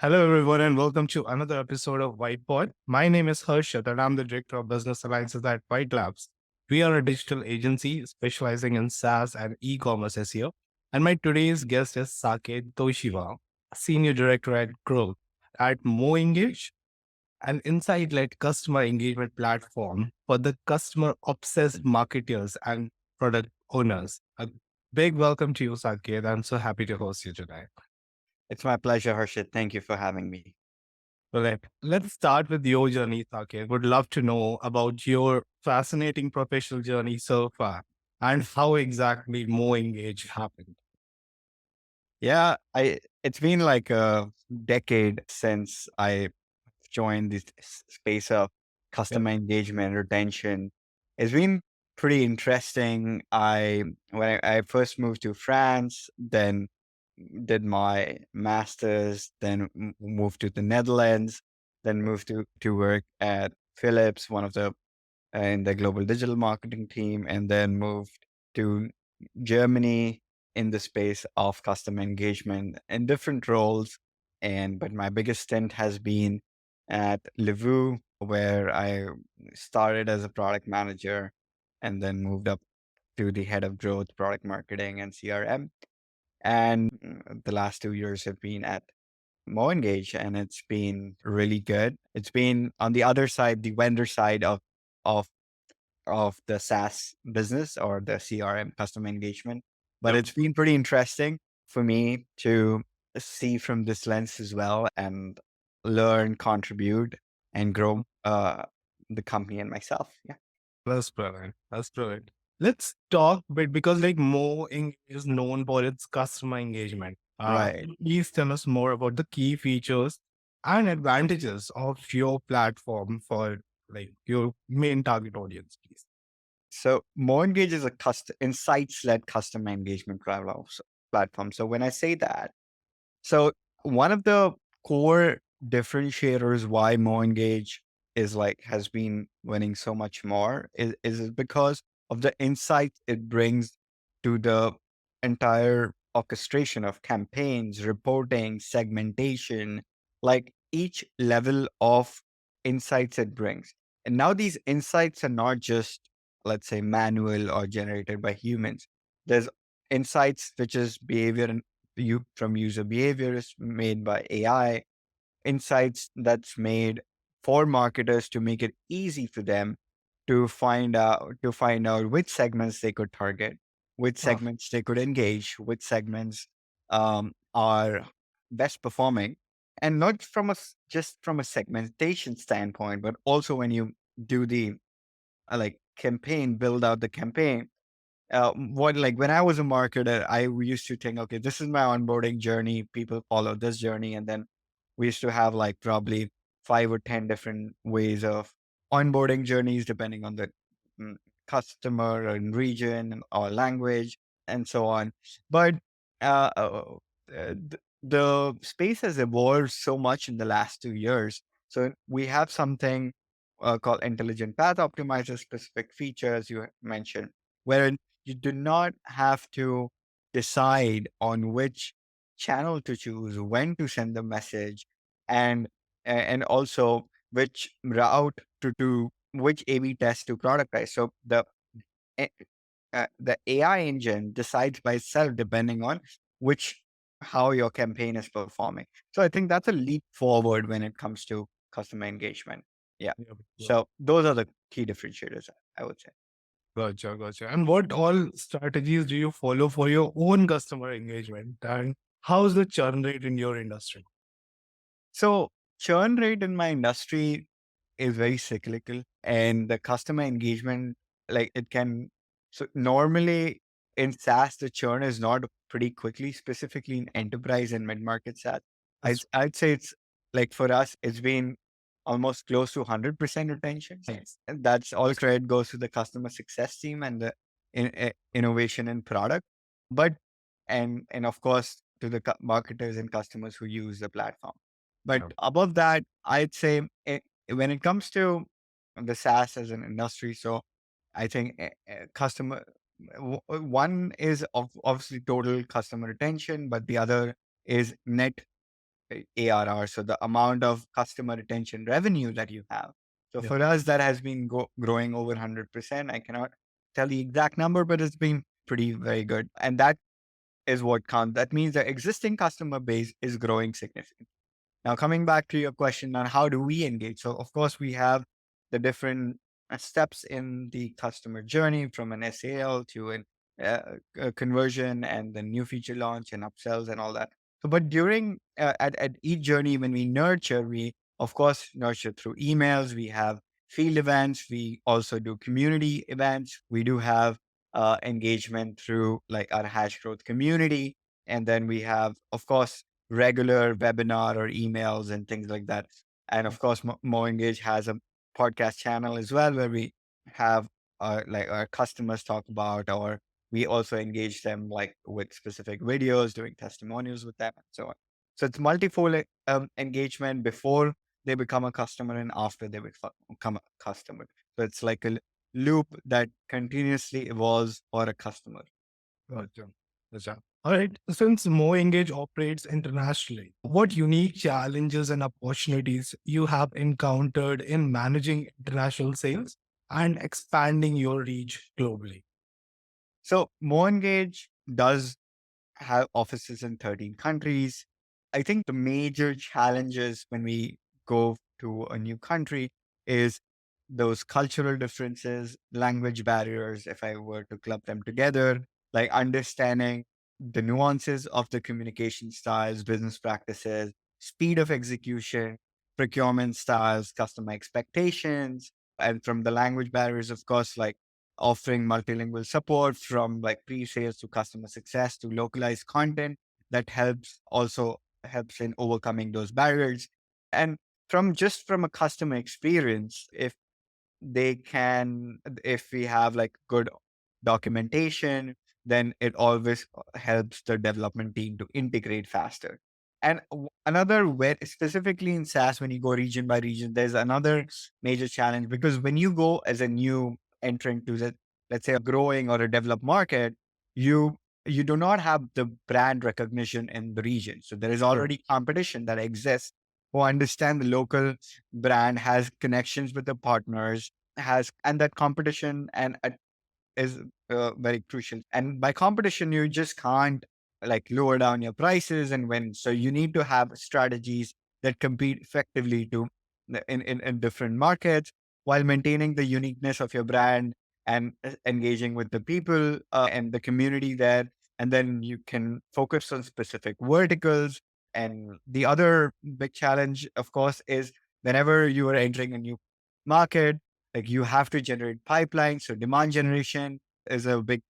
Hello, everyone, and welcome to another episode of Whiteboard. My name is Harshit, and I'm the Director of Business Alliances at White Labs. We are a digital agency specializing in SaaS and e-commerce SEO. And my today's guest is Saket Toshniwal, Senior Director at Growth at MoEngage, an insight-led customer engagement platform for the customer-obsessed marketers and product owners. A big welcome to you, Saket. I'm so happy to host you today. It's my pleasure, Harshit. Thank you for having me. Well, let's start with your journey, Saket. Would love to know about your fascinating professional journey so far and how exactly MoEngage happened. Yeah, I it's been like a decade since I joined this space of Yep. customer engagement retention. It's been pretty interesting. I first moved to France, then did my master's, then moved to the Netherlands, then moved to work at Philips, one of the in the global digital marketing team, and then moved to Germany in the space of customer engagement in different roles. But my biggest stint has been at Livu, where I started as a product manager and then moved up to the head of growth, product marketing, and CRM. And the last 2 years have been at MoEngage, and it's been really good. It's been on the other side, the vendor side of of the SaaS business or the CRM customer engagement. But Yep. it's been pretty interesting for me to see from this lens as well and learn, contribute, and grow the company and myself. Yeah. That's brilliant. That's brilliant. Let's talk a bit because like MoEngage is known for its customer engagement. Right. Please tell us more about the key features and advantages of your platform for like your main target audience, please. So MoEngage is a insights-led customer engagement platform. So when I say that, so one of the core differentiators why MoEngage is like has been winning so much more is because of the insight it brings to the entire orchestration of campaigns, reporting, segmentation, like each level of insights it brings. And now these insights are not just, let's say, manual or generated by humans. There's insights which is behavior and from user behavior is made by AI, insights that's made for marketers to make it easy for them to find out which segments they could target, which Ah, segments they could engage, which segments are best performing, and not just from a segmentation standpoint, but also when you do the like campaign, build out the campaign, what like when I was a marketer, I used to think, okay, this is my onboarding journey. People follow this journey, and then we used to have like probably 5 or 10 different ways of onboarding journeys depending on the mm, customer and region or language and so on. But the space has evolved so much in the last 2 years. So we have something called intelligent path optimizer specific features you mentioned, wherein you do not have to decide on which channel to choose, when to send the message, and and also which route to do, which A/B test to productize. So a- the AI engine decides by itself depending on which how your campaign is performing. So I think that's a leap forward when it comes to customer engagement. Yeah. yep, yep. So those are the key differentiators, I would say. Gotcha, gotcha. And what all strategies do you follow for your own customer engagement? And how's the churn rate in your industry? So churn rate in my industry is very cyclical, and the customer engagement, like it can. So normally in SaaS, the churn is not pretty quickly, specifically in enterprise and mid market SaaS. That's I'd say it's like for us, it's been almost close to 100% retention. nice. And that's all credit goes to the customer success team and the innovation in product, but and of course to the marketers and customers who use the platform. But Yep. above that, I'd say when it comes to the SaaS as an industry, so I think customer one is obviously total customer retention, but the other is net ARR, so the amount of customer retention revenue that you have. So Yeah. for us, that has been growing over 100%. I cannot tell the exact number, but it's been pretty very good. And that is what counts. That means the existing customer base is growing significantly. Now, coming back to your question on how do we engage? So, of course, we have the different steps in the customer journey from an SAL to a conversion and the new feature launch and upsells and all that. So, but during at each journey, when we nurture, we of course nurture through emails. We have field events. We also do community events. We do have engagement through like our hash growth community. And then we have, of course, regular webinar or emails and things like that. And of course, MoEngage has a podcast channel as well where we have like our customers talk about, or we also engage them like with specific videos, doing testimonials with them, and so on. So it's multifold engagement before they become a customer and after they become a customer. So it's like a loop that continuously evolves for a customer. Gotcha. Gotcha. All right. Since MoEngage operates internationally, what unique challenges and opportunities you have encountered in managing international sales and expanding your reach globally? So MoEngage does have offices in 13 countries. I think the major challenges when we go to a new country is those cultural differences, language barriers, if I were to club them together, like understanding the nuances of the communication styles, business practices, speed of execution, procurement styles, customer expectations, and from the language barriers, of course, like offering multilingual support from like pre-sales to customer success to localized content that helps in overcoming those barriers. And from a customer experience, if we have like good documentation, then it always helps the development team to integrate faster. And another way, specifically in SaaS, when you go region by region, there's another major challenge because when you go as a new entrant to the, let's say, a growing or a developed market, you you do not have the brand recognition in the region. So there is Sure. already competition that exists who understand the local brand, has connections with the partners, has and that competition is very crucial. And by competition, you just can't like lower down your prices and win. So you need to have strategies that compete effectively to in different markets while maintaining the uniqueness of your brand and engaging with the people and the community there. And then you can focus on specific verticals. And the other big challenge, of course, is whenever you are entering a new market, like you have to generate pipelines. So demand generation is a big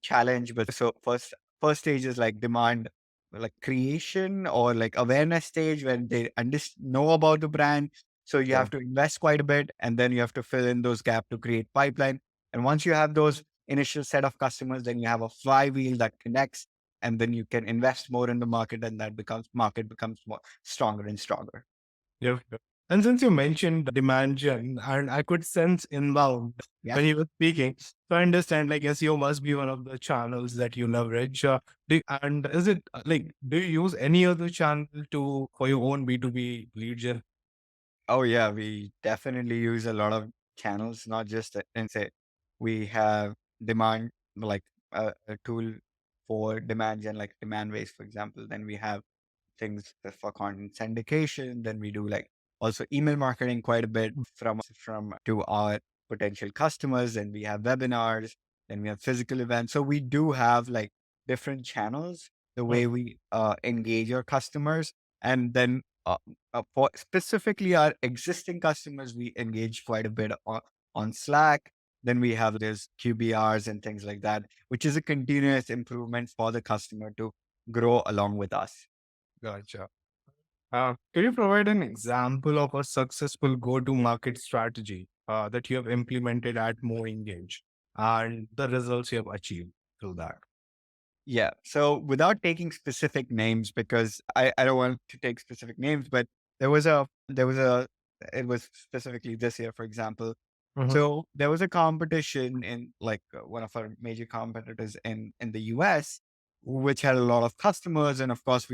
challenge. But so first stage is like demand, like creation or like awareness stage when they know about the brand. So you Sure. have to invest quite a bit, and then you have to fill in those gaps to create pipeline. And once you have those initial set of customers, then you have a flywheel that connects, and then you can invest more in the market, and that becomes market becomes more stronger and stronger. Yeah. Yeah. And since you mentioned demand gen, and I could sense inbound Yeah. when you were speaking, so I understand like SEO must be one of the channels that you leverage. And is it like do you use any other channel to for your own B2B lead gen? Oh yeah, we definitely use a lot of channels, not just and say we have demand like a tool for demand gen like demand base, for example. Then we have things for content syndication. Then we do like also email marketing quite a bit from to our potential customers. And we have webinars. Then we have physical events. So we do have like different channels the way Mm. we engage our customers. And then for specifically our existing customers, we engage quite a bit on Slack. Then we have this QBRs and things like that, which is a continuous improvement for the customer to grow along with us. Gotcha. Can you provide an example of a successful go-to-market strategy that you have implemented at MoEngage and the results you have achieved through that? Yeah. So without taking specific names, because I don't want to take specific names, but it was specifically this year, for example. Mhm. So there was a competition in like one of our major competitors in the US which had a lot of customers. And of course,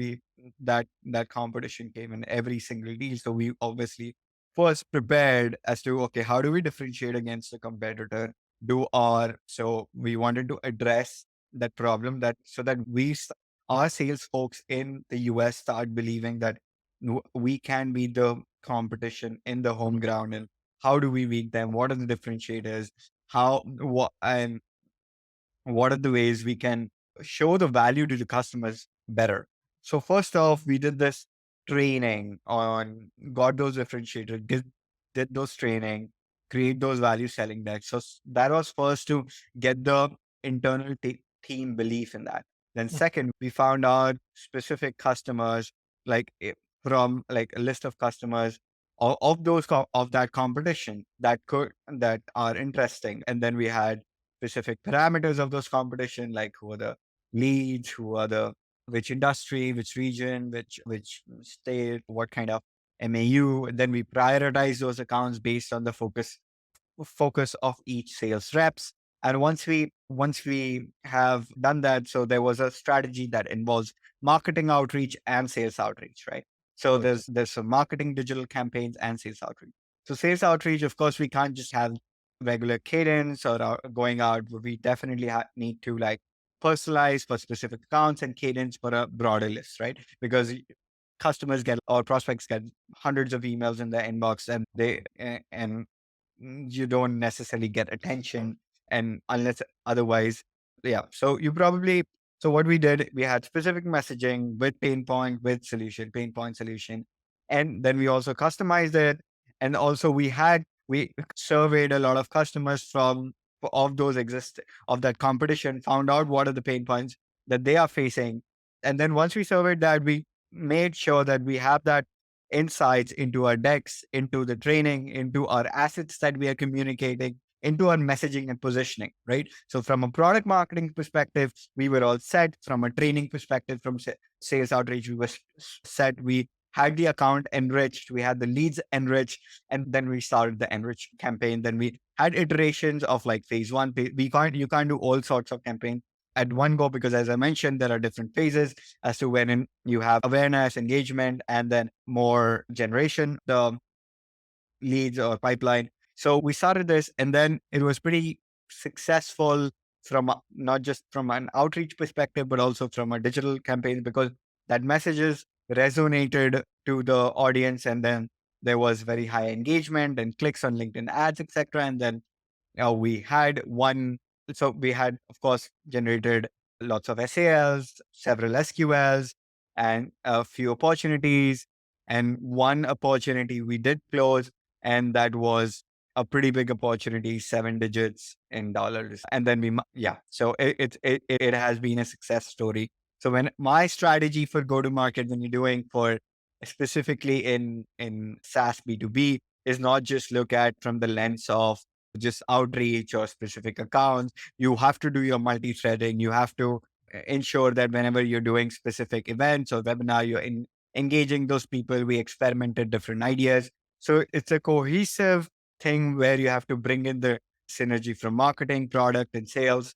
that competition came in every single deal. So we obviously first prepared as to, okay, how do we differentiate against the competitor? So we wanted to address that problem, that so that our sales folks in the US start believing that we can be the competition in the home ground. And how do we beat them? What are the differentiators? And what are the ways we can show the value to the customers better? So first off, we did this training on, got those differentiators, did those training, create those value selling decks. So that was first to get the internal team belief in that. Then second, we found out specific customers, like from like a list of customers of that competition that are interesting. And then we had specific parameters of those competition, like who are the leads, who are the which industry, which region, which state, what kind of MAU. And then we prioritize those accounts based on the focus of each sales reps. And once we have done that, so there was a strategy that involves marketing outreach and sales outreach, right? So there's some marketing digital campaigns and sales outreach. So sales outreach, of course, we can't just have regular cadence or going out. We definitely need to like personalize for specific accounts and cadence for a broader list, right? Because customers get or prospects get hundreds of emails in their inbox, and you don't necessarily get attention, and unless otherwise, yeah. So what we did, we had specific messaging with pain point, with solution, pain point solution, and then we also customized it. And also we surveyed a lot of customers from of those exist of that competition, found out what are the pain points that they are facing. And then once we surveyed that, we made sure that we have that insights into our decks, into the training, into our assets that we are communicating, into our messaging and positioning, right? So from a product marketing perspective, we were all set. From a training perspective, from sales outreach, we were set. We had the account enriched, we had the leads enriched, and then we started the enrich campaign. Then we had iterations of like phase one. You can't do all sorts of campaigns at one go, because as I mentioned, there are different phases as to when you have awareness, engagement, and then more generation, the leads or pipeline. So we started this, and then it was pretty successful not just from an outreach perspective, but also from a digital campaign, because that messages resonated to the audience. And then there was very high engagement and clicks on LinkedIn ads, etc. And then we had one, so we had, of course, generated lots of SALs, several SQLs, and a few opportunities. And one opportunity we did close, and that was a pretty big opportunity, 7 digits in dollars. And then so it has been a success story. So when my strategy for go to market, when you're doing for specifically in SaaS B2B, is not just look at from the lens of just outreach or specific accounts. You have to do your multi-threading. You have to ensure that whenever you're doing specific events or webinar, engaging those people. We experimented different ideas. So it's a cohesive thing where you have to bring in the synergy from marketing, product, and sales,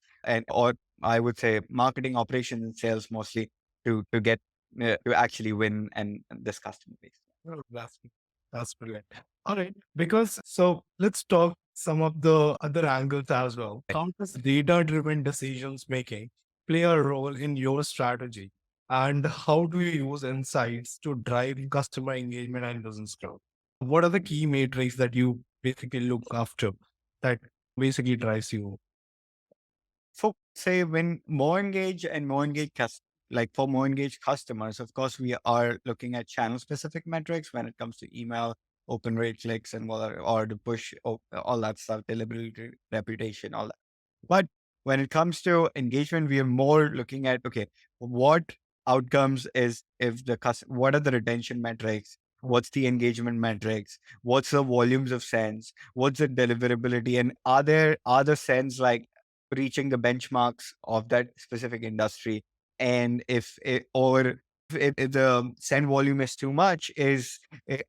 or I would say marketing, operations, and sales mostly to get to actually win and this customer base. Oh, that's brilliant. All right. Because so let's talk some of the other angles as well. How does data-driven decisions making play a role in your strategy? And how do you use insights to drive customer engagement and business growth? What are the key metrics that you basically look after that basically drives you? For say when MoEngage and like for MoEngage customers, of course, we are looking at channel specific metrics when it comes to email, open rate clicks, and or the push, all that stuff, deliverability, reputation, all that. But when it comes to engagement, we are more looking at, okay, what outcomes is if what are the retention metrics? What's the engagement metrics? What's the volumes of sends? What's the deliverability? And are the sends like reaching the benchmarks of that specific industry? And if the send volume is too much,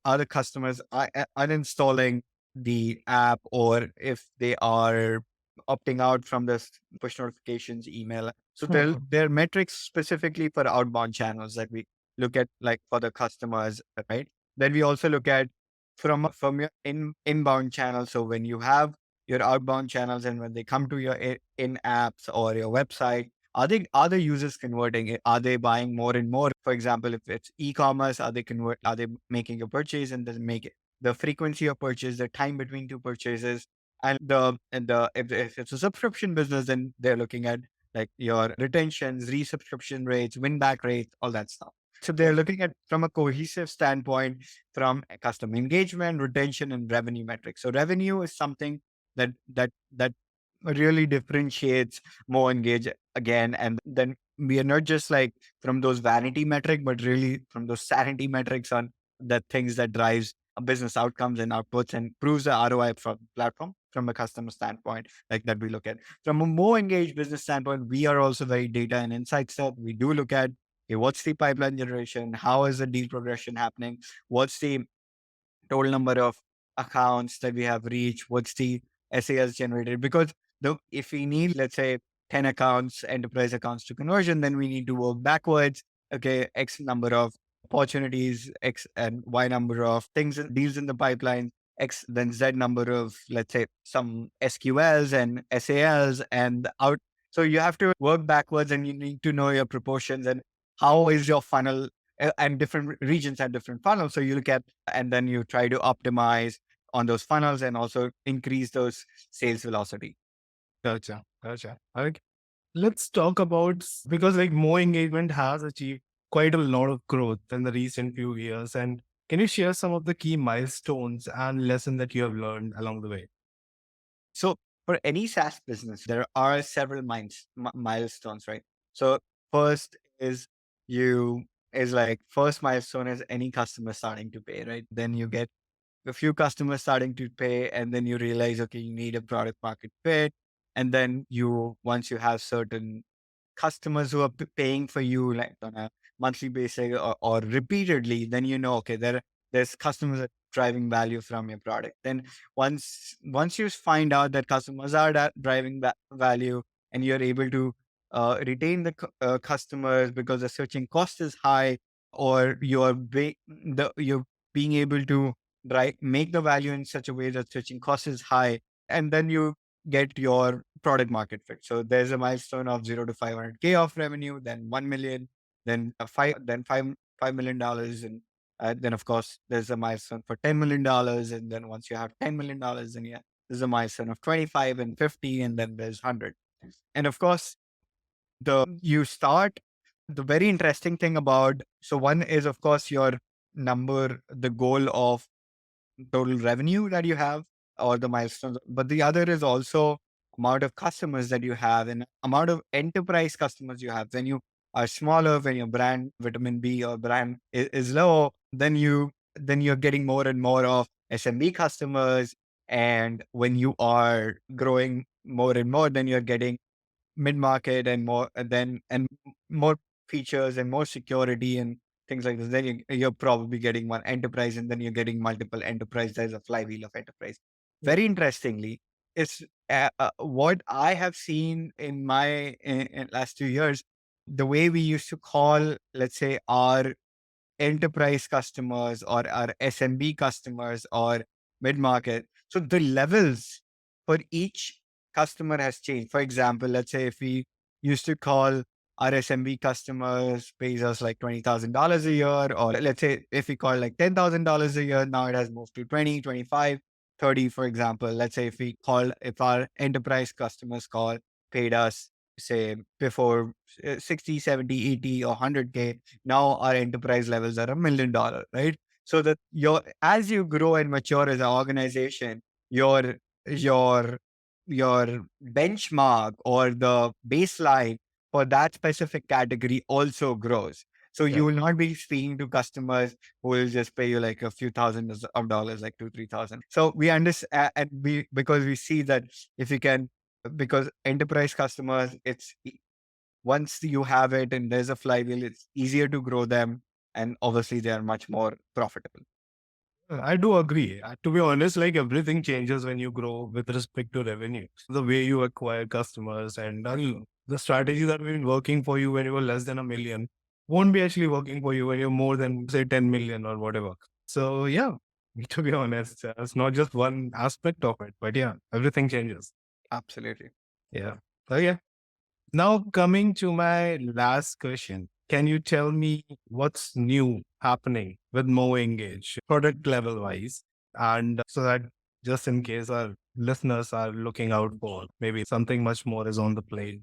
are the customers uninstalling the app, or if they are opting out from the push notifications, email, So Mhm. there are metrics specifically for outbound channels that we look at, like for the customers, right? Then we also look at from your inbound channels. So when you have your outbound channels and when they come to your in apps or your website, are the users converting it? Are they buying more and more? For example, if it's e-commerce, are they making a purchase and then make it the frequency of purchase, the time between two purchases, and the if it's a subscription business, then they're looking at like your retentions, resubscription rates, win back rates, all that stuff. So they're looking at from a cohesive standpoint from a customer engagement, retention, and revenue metrics. So revenue is something that really differentiates MoEngage again. And then we are not just like from those vanity metric, but really from those sanity metrics on the things that drives business outcomes and outputs and proves the ROI from platform from a customer standpoint, like that we look at. From a more engaged business standpoint, we are also very data and insight stuff. We do look at, okay, what's the pipeline generation? How is the deal progression happening? What's the total number of accounts that we have reached? What's the SAS generated? Because if we need, let's say, 10 accounts, enterprise accounts to conversion, then we need to work backwards. Okay, X number of opportunities, X and Y number of things, deals in the pipeline, X, then Z number of, let's say, some SQLs and SALs and out. So you have to work backwards and you need to know your proportions and how is your funnel and different regions have different funnels. So you look at, and then you try to optimize on those funnels and also increase those sales velocity. Gotcha. Gotcha. Okay. Let's talk about because like more engagement has achieved quite a lot of growth in the recent few years. And can you share some of the key milestones and lessons that you have learned along the way? So for any SaaS business, there are several milestones, right? So first is you is like first milestone is any customer starting to pay, right? Then you get a few customers starting to pay, and then you realize, okay, you need a product market fit. And then once you have certain customers who are paying for you like on a monthly basis or repeatedly, then you know, okay, there's customers that are driving value from your product. Then once you find out that customers are driving that value and you're able to retain the customers because the switching cost is high, or you're being able to make the value in such a way that switching cost is high, and then you get your product market fit. So there's a milestone of 0 to 500K of revenue, then 1 million, then $5 million, and then of course there's a milestone for $10 million, and then once you have $10 million, then yeah, there's a milestone of 25 and 50, and then there's 100. And of course, the you start the very interesting thing about, so one is of course your number, the goal of total revenue that you have or the milestones, but the other is also amount of customers that you have and amount of enterprise customers you have. When you are smaller, when your brand vitamin B or brand is low, then you're getting more and more of SMB customers. And when you are growing more and more, then you're getting mid-market and more and more features and more security and things like this. Then you're probably getting one enterprise, and then you're getting multiple enterprise. There's a flywheel of enterprise. Yeah. Very interestingly, it's what I have seen in my in last 2 years, the way we used to call, let's say, our enterprise customers or our SMB customers or mid market. So the levels for each customer has changed. For example, let's say if we used to call our SMB customers pays us like $20,000 a year, or let's say if we call like $10,000 a year, now it has moved to 20, 25, 30, for example. Let's say if our enterprise customers paid us, say before 60, 70, 80 or 100K, now our enterprise levels are $1 million, right? So that as you grow and mature as an organization, your your your benchmark or the baseline for that specific category also grows. So Yeah. you will not be speaking to customers who will just pay you like a few thousand of dollars, like 2, 3 thousand. So we understand, and because we see that if you can, because enterprise customers, once you have it and there's a flywheel, it's easier to grow them. And obviously, they are much more profitable. I do agree. To be honest, like everything changes when you grow with respect to revenue. The way you acquire customers and The strategy that will be working for you when you were less than a million won't be actually working for you when you're more than, say, 10 million or whatever. So, yeah, to be honest, it's not just one aspect of it, but yeah, everything changes. Absolutely. Yeah. So, yeah. Now, coming to my last question, can you tell me what's new happening with MoEngage, product level wise? And so that just in case our listeners are looking out for maybe something much more is on the plate.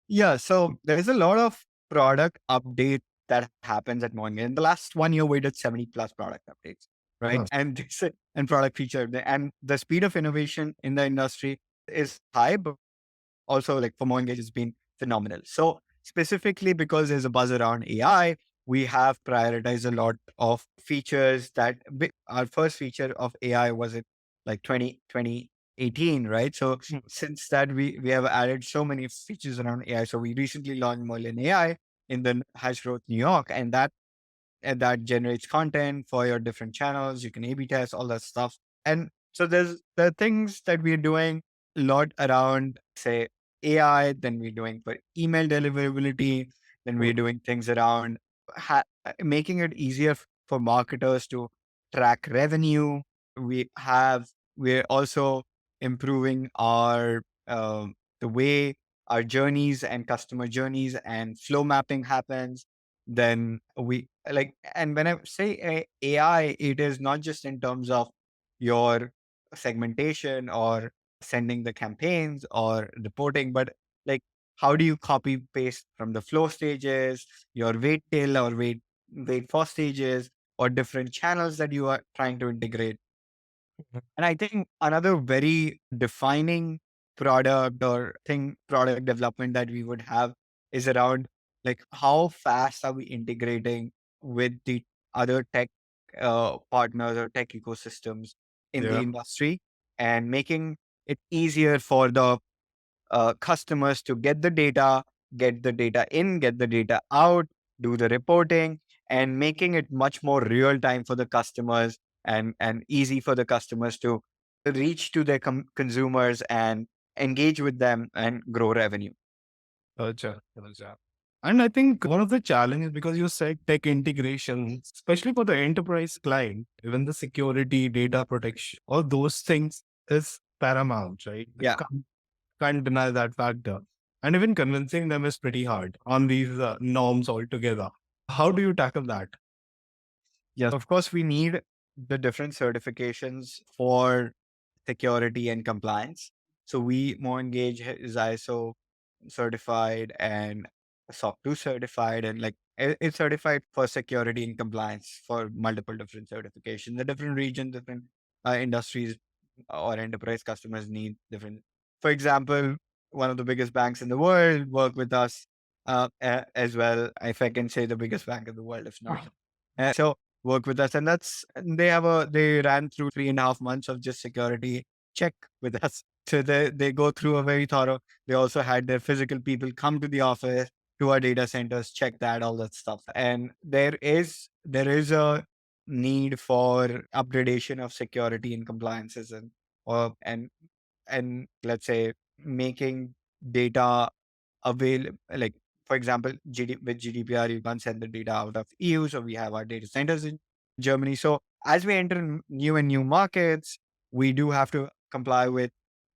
Yeah, so there is a lot of product update that happens at Moinga. In the last 1 year, we did 70 plus product updates, right? Oh, And and product feature, and the speed of innovation in the industry is high, but also like for MoEngage has been phenomenal. So specifically because there's a buzz around AI, we have prioritized a lot of features that our first feature of AI was in like 2018, right? So hmm, since that we have added so many features around AI. So we recently launched Merlin AI in the Hash Growth, New York, and that generates content for your different channels. You can A/B test all that stuff. And so there are things that we're doing a lot around, say, AI. Then we're doing for email deliverability. Then we're cool. doing things around making it easier for marketers to track revenue. We have we're also improving our the way our journeys and customer journeys and flow mapping happens. Then we like, and when I say AI, it is not just in terms of your segmentation or sending the campaigns or reporting, but like how do you copy paste from the flow stages, your wait till or wait for stages, or different channels that you are trying to integrate. And I think another very defining product or thing, product development that we would have is around like how fast are we integrating with the other tech partners or tech ecosystems in the Yeah. industry, and making it easier for the customers to get the data in, get the data out, do the reporting, and making it much more real time for the customers, and easy for the customers to reach to their consumers and engage with them and grow revenue. Gotcha. Gotcha. And I think one of the challenges, because you said tech integration, especially for the enterprise client, even the security, data protection, all those things is paramount, right? You Yeah. can't deny that factor. And even convincing them is pretty hard on these norms altogether. How do you tackle that? Yes. Of course, we need the different certifications for security and compliance. So we MoEngage is ISO certified and SOC 2 certified, and like it's certified for security and compliance for multiple different certifications. The different regions, different industries or enterprise customers need different. For example, one of the biggest banks in the world work with us as well. If I can say the biggest bank in the world, if not. So work with us, and they ran through 3.5 months of just security check with us. So they go through a very thorough. They also had their physical people come to the office, to our data centers, check that, all that stuff. And there is a need for upgradation of security and compliances, and or and let's say making data available. Like for example, with GDPR, you can't send the data out of EU, so we have our data centers in Germany. So as we enter new markets, we do have to comply with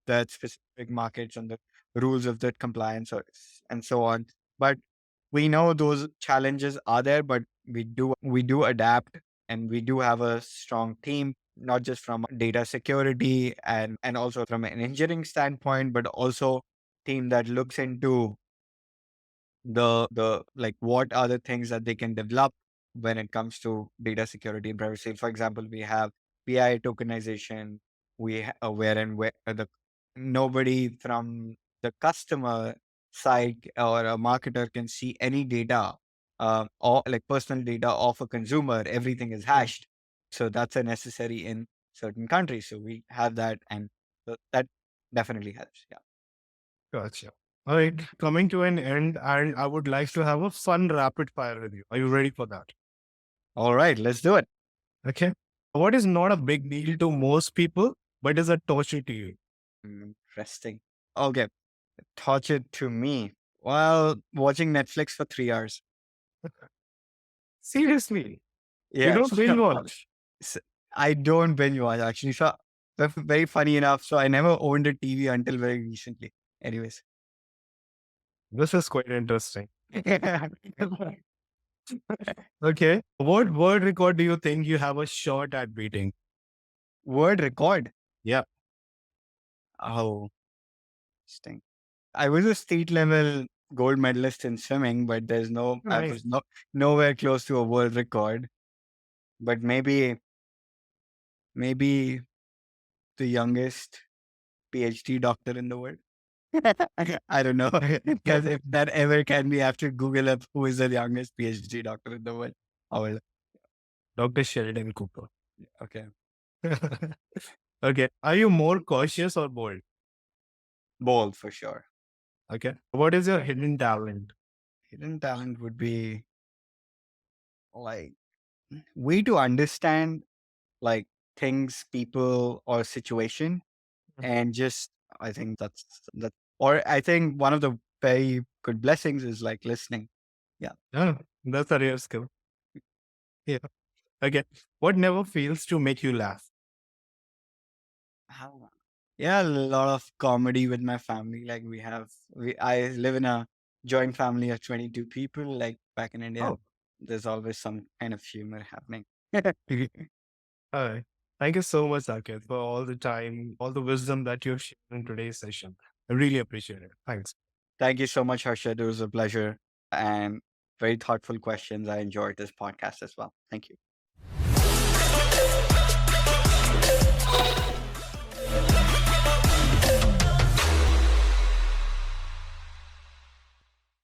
that specific markets and the rules of that compliance, and so on. But we know those challenges are there, but we do adapt, and we do have a strong team, not just from data security and also from an engineering standpoint, but also team that looks into the like what are the things that they can develop when it comes to data security and privacy. For example, we have PI tokenization, where the nobody from the customer side or a marketer can see any data, or like personal data of a consumer. Everything is Mm, hashed, so that's a necessary in certain countries. So we have that, and that definitely helps. Yeah. gotcha. All right, coming to an end, and I would like to have a fun rapid fire with you. Are you ready for that? All right, let's do it. Okay. What is not a big deal to most people, but is a torture to you? Interesting. Okay. Torture to me. Well, watching Netflix for 3 hours. Seriously, you Yeah. don't binge watch. S- I don't binge watch actually. So that's very funny enough. So I never owned a TV until very recently. Anyways. This is quite interesting. Okay. What world record do you think you have a shot at beating? Word record. Yeah. Oh, interesting. I was a state level gold medalist in swimming, but I Nice. was nowhere close to a world record. But maybe the youngest PhD doctor in the world. I don't know. Because if that ever can be, I have to Google up who is the youngest PhD doctor in the world. Oh, well, Dr. Sheldon Cooper. okay. Okay. Are you more cautious or bold? Bold for sure. Okay. What is your hidden talent? Hidden talent would be like way to understand like things, people, or situation, and just I think that's that. Or I think one of the very good blessings is like listening. Yeah. Oh, that's a rare skill. Yeah. Okay. What never fails to make you laugh? How? Yeah, a lot of comedy with my family. Like I live in a joint family of 22 people. Like back in India, Oh, there's always some kind of humor happening. all right. Thank you so much, Saket, for all the time, all the wisdom that you've shared in today's session. I really appreciate it. Thanks. Thank you so much, Harshad. It was a pleasure and very thoughtful questions. I enjoyed this podcast as well. Thank you.